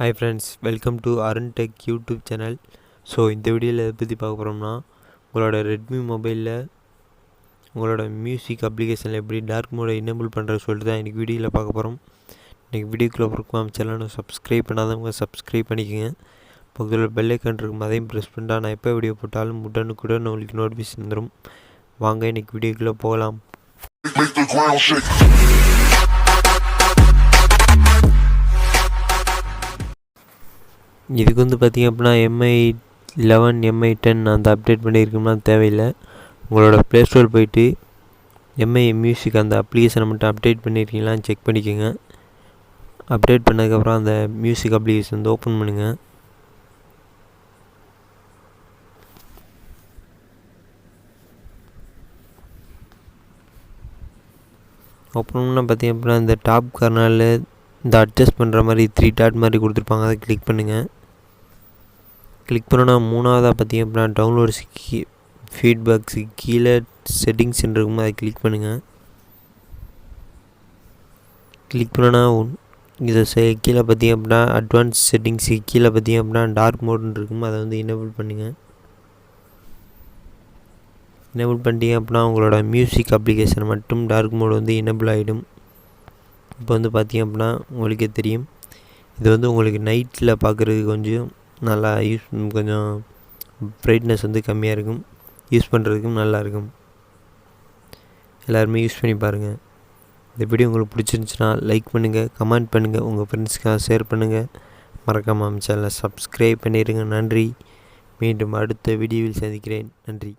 Hi friends, welcome to Arun Tech YouTube channel. So இந்த வீடியோவில் எதை பற்றி பார்க்க போகிறோம்னா உங்களோட ரெட்மி மொபைலில் உங்களோட மியூசிக் அப்ளிகேஷனில் எப்படி டார்க் மோடை எனேபிள் பண்ணுறது சொல்லிட்டு தான் இன்றைக்கி வீடியோவில் பார்க்க போகிறோம். இன்றைக்கி வீடியோக்குள்ளே போகிறோம் சேனலை சப்ஸ்கிரைப் பண்ணாதவங்க சப்ஸ்கிரைப் பண்ணிக்கோங்க. பக்கத்தில் பெல் ஐக்கான் இருக்கும், அதையும் ப்ரெஸ் பண்ணிட்டா நான் எப்போ வீடியோ போட்டாலும் உடனுக்குடன் உங்களுக்கு நோட்டிஃபிகேஷன் வந்துடும். வாங்க இன்றைக்கி வீடியோக்குள்ளே போகலாம். இதுக்கு பார்த்திங்க அப்படின்னா MI11 MI10 அந்த அப்டேட் பண்ணியிருக்கோம்னா தேவையில்லை. உங்களோட ப்ளே ஸ்டோர் போயிட்டு MI மியூசிக் அந்த அப்ளிகேஷனை மட்டும் அப்டேட் பண்ணியிருக்கீங்களான்னு செக் பண்ணிக்கோங்க. அப்டேட் பண்ணதுக்கப்புறம் அந்த மியூசிக் அப்ளிகேஷன் வந்து ஓப்பன் பண்ணுங்கள். ஓப்பன் பண்ணால் பார்த்திங்க அப்படின்னா இந்த டாப் கார்னரில் இந்த அட்ஜஸ்ட் பண்ணுற மாதிரி 3 டாட் மாதிரி கொடுத்துருப்பாங்க, அதை கிளிக் பண்ணுங்கள். கிளிக் பண்ணோன்னா மூணாவதாக பார்த்திங்க அப்படின்னா டவுன்லோட்ஸ் ஃபீட்பேக்ஸு கீழே செட்டிங்ஸ் இருக்குமோ அதை கிளிக் பண்ணுங்கள். கிளிக் பண்ணோன்னா இதை கீழே பார்த்திங்க அப்படின்னா அட்வான்ஸ் செட்டிங்ஸு கீழே பார்த்திங்க அப்படின்னா டார்க் மோடுன்னு இருக்குமோ அதை வந்து எனேபிள் பண்ணுங்கள். எனேபிள் பண்ணிட்டீங்க அப்படின்னா உங்களோட மியூசிக் அப்ளிகேஷன் மட்டும் டார்க் மோடு வந்து எனேபிள் ஆகிடும். இப்போ வந்து பார்த்திங்க அப்படின்னா உங்களுக்கே தெரியும், இது வந்து உங்களுக்கு நைட்டில் பார்க்குறதுக்கு கொஞ்சம் நல்லா கொஞ்சம் ப்ரைட்னஸ் வந்து கம்மியாக இருக்கும், யூஸ் பண்ணுறதுக்கும் நல்லாயிருக்கும். எல்லாருமே யூஸ் பண்ணி பாருங்கள். இந்த வீடியோ உங்களுக்கு பிடிச்சிருந்துச்சுன்னா லைக் பண்ணுங்கள், கமெண்ட் பண்ணுங்கள், உங்கள் ஃப்ரெண்ட்ஸ்க்காக ஷேர் பண்ணுங்கள். மறக்காமல் சேனலை சப்ஸ்கிரைப் பண்ணிடுங்க. நன்றி. மீண்டும் அடுத்த வீடியோவில் சந்திக்கிறேன். நன்றி.